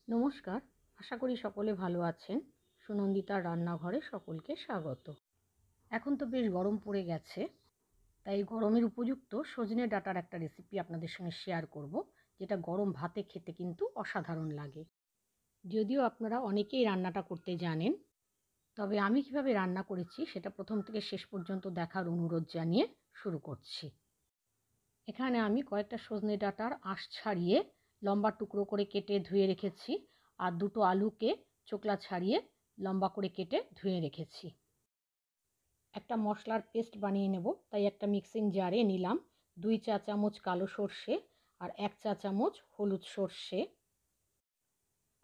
নমস্কার, আশা করি সকলে ভালো আছেন। সুনন্দিতার রান্নাঘরে সকলকে স্বাগত। এখন তো বেশ গরম পড়ে গেছে, তাই গরমের উপযুক্ত সজনে ডাঁটার একটা রেসিপি আপনাদের সঙ্গে শেয়ার করব, যেটা গরম ভাতে খেতে কিন্তু অসাধারণ লাগে। যদিও আপনারা অনেকেই রান্নাটা করতে জানেন, তবে আমি কিভাবে রান্না করেছি সেটা প্রথম থেকে শেষ পর্যন্ত দেখার অনুরোধ জানিয়ে শুরু করছি। এখানে আমি কয়েকটা সজনে ডাঁটার আঁশ ছাড়িয়ে লম্বা টুকরো করে কেটে ধুয়ে রেখেছি, আর দুটো আলুকে চোকলা ছাড়িয়ে লম্বা করে কেটে ধুয়ে রেখেছি। একটা মশলার পেস্ট বানিয়ে নেব, তাই একটা মিক্সিং জারে নিলাম 2 চা চামচ কালো সর্ষে আর 1 চা চামচ হলুদ সর্ষে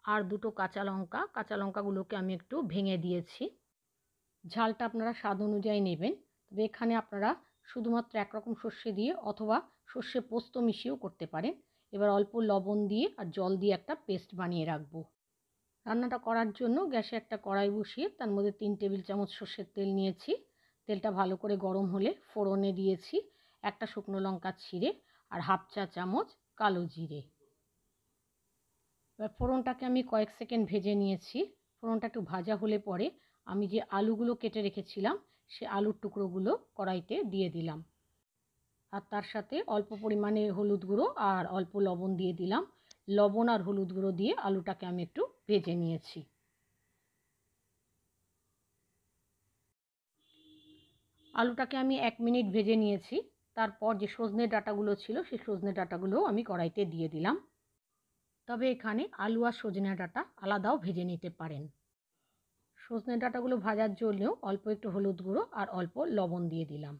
আর দুটো কাঁচা লঙ্কা। কাঁচা লঙ্কাগুলোকে আমি একটু ভেঙে দিয়েছি। ঝালটা আপনারা স্বাদ অনুযায়ী নেবেন, তবে এখানে আপনারা শুধুমাত্র একরকম সর্ষে দিয়ে অথবা সর্ষে পোস্ত মিশিয়েও করতে পারেন। এবার অল্প লবণ দিয়ে আর জল দিয়ে একটা পেস্ট বানিয়ে রাখবো। রান্নাটা করার জন্য গ্যাসে একটা কড়াই বসিয়ে তার মধ্যে 3 টেবিল চামচ সর্ষের তেল নিয়েছি। তেলটা ভালো করে গরম হলে ফোড়নে দিয়েছি একটা শুকনো লঙ্কা ছিঁড়ে আর হাফ চা চামচ কালো জিরে। এবার ফোড়নটাকে আমি কয়েক সেকেন্ড ভেজে নিয়েছি। ফোড়নটা একটু ভাজা হলে পরে আমি যে আলুগুলো কেটে রেখেছিলাম সে আলুর টুকরোগুলো কড়াইতে দিয়ে দিলাম, আর তার সাথে অল্প পরিমাণে হলুদ গুঁড়ো আর অল্প লবণ দিয়ে দিলাম। লবণ আর হলুদ গুঁড়ো দিয়ে আলুটাকে আমি একটু ভেজে নিয়েছি। আলুটাকে আমি 1 মিনিট ভেজে নিয়েছি। তারপর যে সজনে ডাঁটাগুলো ছিল সেই সজনে ডাঁটাগুলোও আমি কড়াইতে দিয়ে দিলাম। তবে এখানে আলু আর সজনে ডাঁটা আলাদাও ভেজে নিতে পারেন। সজনে ডাঁটাগুলো ভাজার জন্যও অল্প একটু হলুদ গুঁড়ো আর অল্প লবণ দিয়ে দিলাম।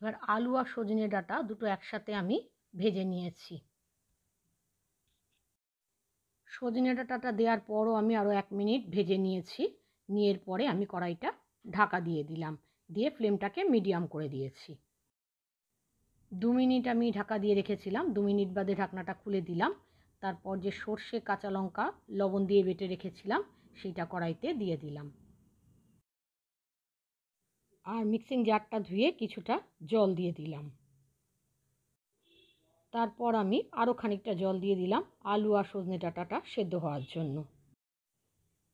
এবার আলু আর সজনে ডাঁটা দুটো একসাথে আমি ভেজে নিয়েছি। সজনে ডাঁটাটা দেওয়ার পরও আমি আরও 1 মিনিট ভেজে নিয়েছি। নিয়ে পরে আমি কড়াইটা ঢাকা দিয়ে দিলাম, দিয়ে ফ্লেমটাকে মিডিয়াম করে দিয়েছি। 2 মিনিট আমি ঢাকা দিয়ে রেখেছিলাম। 2 মিনিট বাদে ঢাকনাটা খুলে দিলাম। তারপর যে সর্ষে কাঁচা লঙ্কা লবণ দিয়ে বেটে রেখেছিলাম সেইটা কড়াইতে দিয়ে দিলাম, আর মিক্সিং জারটা ধুয়ে কিছুটা জল দিয়ে দিলাম। তারপর আমি আরও খানিকটা জল দিয়ে দিলাম আলু আর সজনে ডাঁটাটা সেদ্ধ হওয়ার জন্য।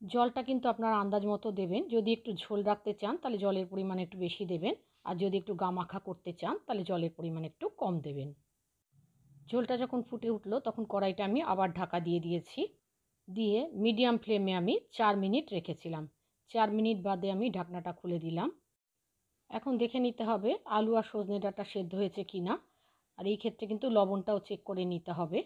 জলটা কিন্তু আপনারা আন্দাজ মতো দেবেন। যদি একটু ঝোল রাখতে চান তাহলে জলের পরিমাণ একটু বেশি দেবেন, আর যদি একটু গামাখা করতে চান তাহলে জলের পরিমাণ একটু কম দেবেন। ঝোলটা যখন ফুটে উঠলো তখন কড়াইটা আমি আবার ঢাকা দিয়ে দিয়েছি। দিয়ে মিডিয়াম ফ্লেমে আমি 4 মিনিট রেখেছিলাম। 4 মিনিট বাদে আমি ঢাকনাটা খুলে দিলাম। এখন দেখে নিতে হবে আলু আর সজনে ডাঁটা সেদ্ধ হয়েছে কি না, আর এই ক্ষেত্রে কিন্তু লবণটাও চেক করে নিতে হবে।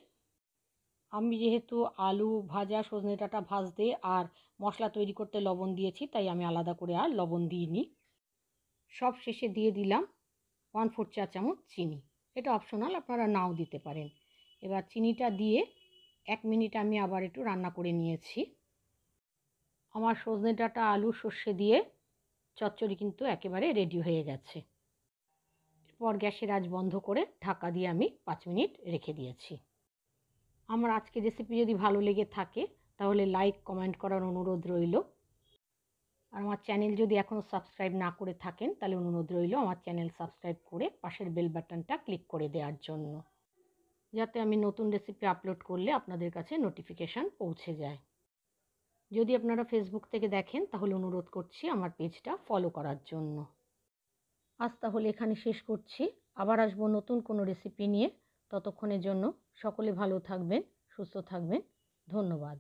আমি যেহেতু আলু ভাজা সজনে ডাঁটা ভাজতে আর মশলা তৈরি করতে লবণ দিয়েছি, তাই আমি আলাদা করে আর লবণ দিইনি। সব শেষে দিয়ে দিলাম 1/4 চা চামচ চিনি। এটা অপশনাল, আপনারা নাও দিতে পারেন। এবার চিনিটা দিয়ে 1 মিনিট আমি আবার একটু রান্না করে নিয়েছি। আমার সজনে ডাঁটা আলু সর্ষে দিয়ে চচ্চড়ি কিন্তু একেবারে রেডি হয়ে গেছে। এরপর গ্যাসের আঁচ বন্ধ করে ঢাকা দিয়ে আমি 5 মিনিট রেখে দিয়েছি। আমার আজকের রেসিপি যদি ভালো লেগে থাকে তাহলে লাইক কমেন্ট করার অনুরোধ রইল। আর আমার চ্যানেল যদি এখনও সাবস্ক্রাইব না করে থাকেন তাহলে অনুরোধ রইল আমার চ্যানেল সাবস্ক্রাইব করে পাশের বেল বাটনটা ক্লিক করে দেওয়ার জন্য, যাতে আমি নতুন রেসিপি আপলোড করলে আপনাদের কাছে নোটিফিকেশান পৌঁছে যায়। যদি আপনারা ফেসবুক থেকে দেখেন তাহলে অনুরোধ করছি আমার পেজটা ফলো করার জন্য। আজ তাহলে এখানে শেষ করছি। আবার আসবো নতুন কোনো রেসিপি নিয়ে। ততক্ষণের জন্য সকলে ভালো থাকবেন, সুস্থ থাকবেন। ধন্যবাদ।